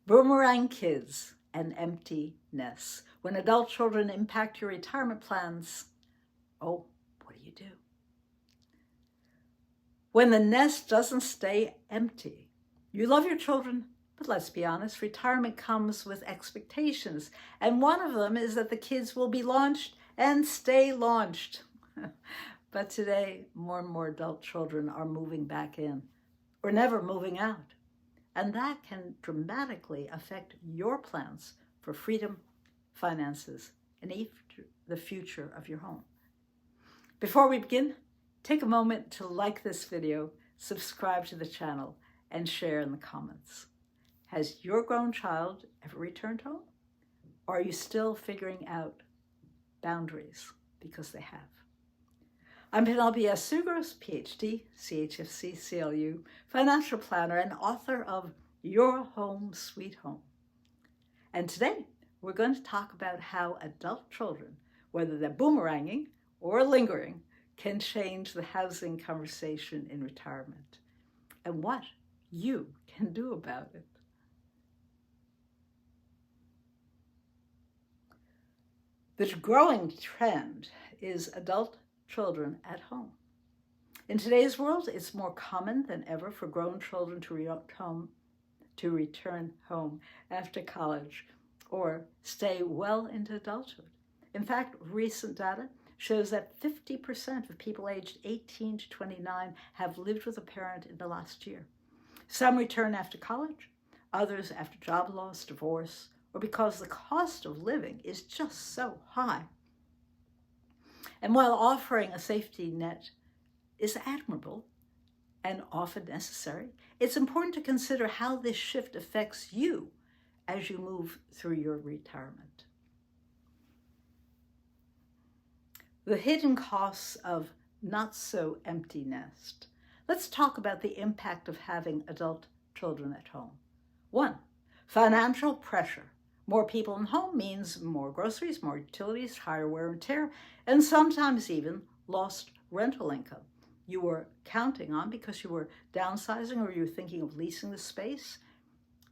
Boomerang kids and empty nests. When adult children impact your retirement plans, oh, what do? When the nest doesn't stay empty. You love your children, but let's be honest, retirement comes with expectations. And one of them is that the kids will be launched and stay launched. But today, more and more adult children are moving back in or never moving out. And that can dramatically affect your plans for freedom, finances, and the future of your home. Before we begin, take a moment to like this video, subscribe to the channel, and share in the comments. Has your grown child ever returned home? Or are you still figuring out boundaries because they have? I'm Penelope S. Tzougros, PhD, CHFC, CLU, financial planner, and author of Your Home, Sweet Home. And today, we're going to talk about how adult children, whether they're boomeranging or lingering, can change the housing conversation in retirement, and what you can do about it. The growing trend is adult children at home. In today's world, it's more common than ever for grown children to return home after college or stay well into adulthood. In fact, recent data shows that 50% of people aged 18 to 29 have lived with a parent in the last year. Some return after college, others after job loss, divorce, or because the cost of living is just so high. And while offering a safety net is admirable and often necessary, it's important to consider how this shift affects you as you move through your retirement. The hidden costs of not so empty nest. Let's talk about the impact of having adult children at home. 1, financial pressure. More people in home means more groceries, more utilities, higher wear and tear, and sometimes even lost rental income you were counting on because you were downsizing or you were thinking of leasing the space.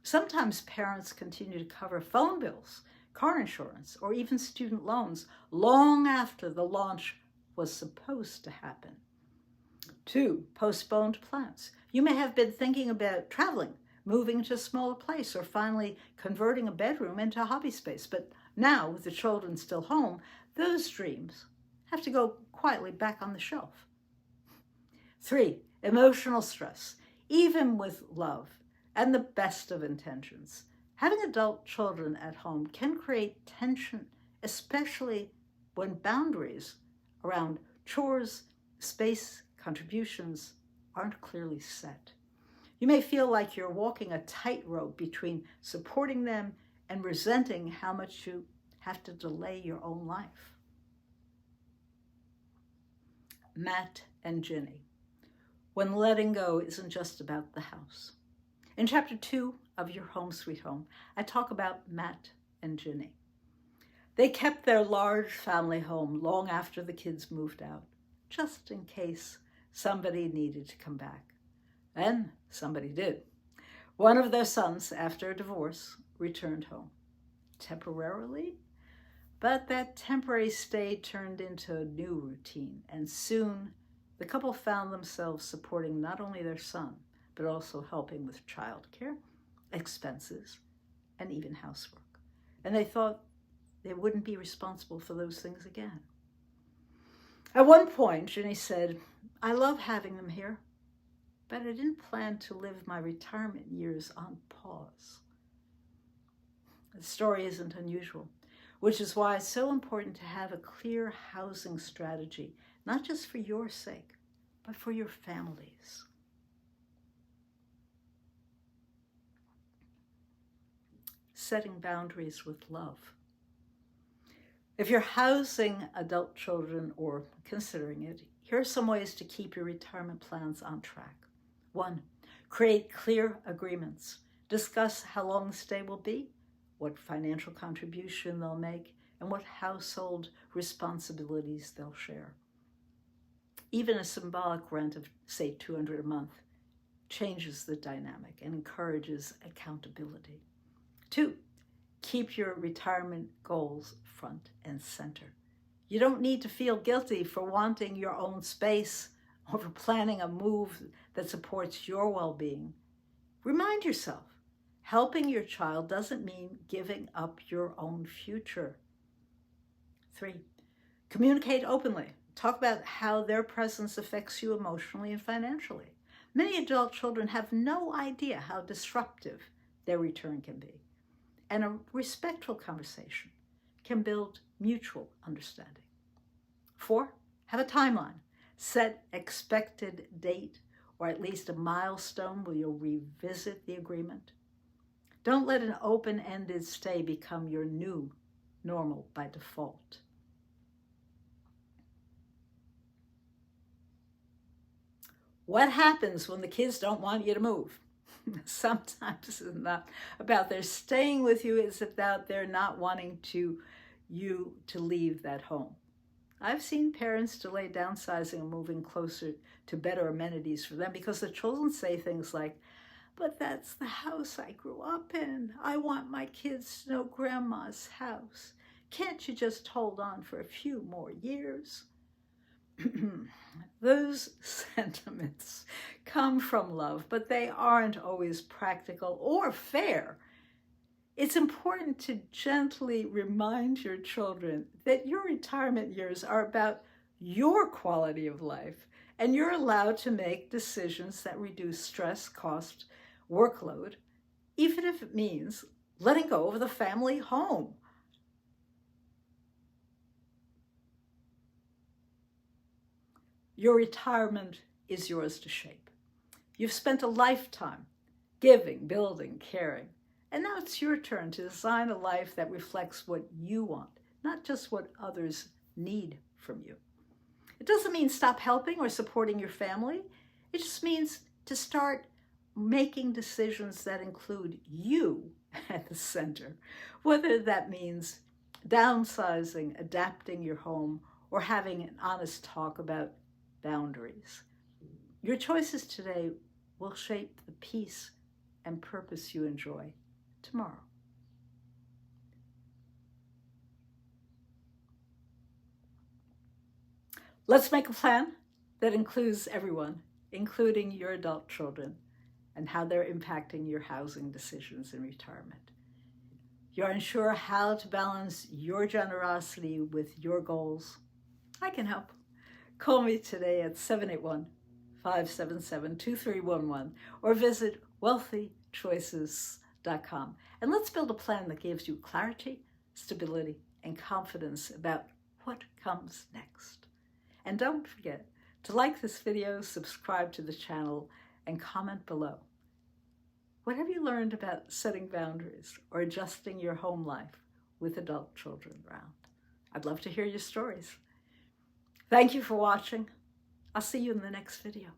Sometimes parents continue to cover phone bills, car insurance, or even student loans long after the launch was supposed to happen. 2, postponed plans. You may have been thinking about traveling, moving to a smaller place, or finally converting a bedroom into a hobby space. But now, with the children still home, those dreams have to go quietly back on the shelf. 3, emotional stress. Even with love and the best of intentions, having adult children at home can create tension, especially when boundaries around chores, space, contributions aren't clearly set. You may feel like you're walking a tightrope between supporting them and resenting how much you have to delay your own life. Matt and Ginny. When letting go isn't just about the house. In chapter 2 of Your Home, Sweet Home, I talk about Matt and Ginny. They kept their large family home long after the kids moved out, just in case somebody needed to come back. And somebody did. One of their sons, after a divorce, returned home. Temporarily, but that temporary stay turned into a new routine, and soon the couple found themselves supporting not only their son, but also helping with childcare, expenses, and even housework. And they thought they wouldn't be responsible for those things again. At one point, Ginny said, "I love having them here, but I didn't plan to live my retirement years on pause." The story isn't unusual, which is why it's so important to have a clear housing strategy, not just for your sake, but for your families. Setting boundaries with love. If you're housing adult children or considering it, here are some ways to keep your retirement plans on track. 1, create clear agreements. Discuss how long the stay will be, what financial contribution they'll make, and what household responsibilities they'll share. Even a symbolic rent of, say, $200 a month changes the dynamic and encourages accountability. 2, keep your retirement goals front and center. You don't need to feel guilty for wanting your own space or for planning a move that supports your well-being. Remind yourself, helping your child doesn't mean giving up your own future. 3, communicate openly. Talk about how their presence affects you emotionally and financially. Many adult children have no idea how disruptive their return can be, and a respectful conversation can build mutual understanding. 4, have a timeline. Set expected date or at least a milestone where you'll revisit the agreement. Don't let an open-ended stay become your new normal by default. What happens when the kids don't want you to move? Sometimes it's not about their staying with you, it's about their not wanting you to leave that home. I've seen parents delay downsizing and moving closer to better amenities for them because the children say things like, "But that's the house I grew up in. I want my kids to know Grandma's house. Can't you just hold on for a few more years?" Those sentiments come from love, but they aren't always practical or fair. It's important to gently remind your children that your retirement years are about your quality of life, and you're allowed to make decisions that reduce stress, cost, workload, even if it means letting go of the family home. Your retirement is yours to shape. You've spent a lifetime giving, building, caring, and now it's your turn to design a life that reflects what you want, not just what others need from you. It doesn't mean stop helping or supporting your family. It just means to start making decisions that include you at the center, whether that means downsizing, adapting your home, or having an honest talk about boundaries. Your choices today will shape the peace and purpose you enjoy tomorrow. Let's make a plan that includes everyone, including your adult children, and how they're impacting your housing decisions in retirement. You're unsure how to balance your generosity with your goals? I can help. Call me today at 781-577-2311 or visit wealthychoices.com. And let's build a plan that gives you clarity, stability, and confidence about what comes next. And don't forget to like this video, subscribe to the channel, and comment below. What have you learned about setting boundaries or adjusting your home life with adult children around? I'd love to hear your stories. Thank you for watching. I'll see you in the next video.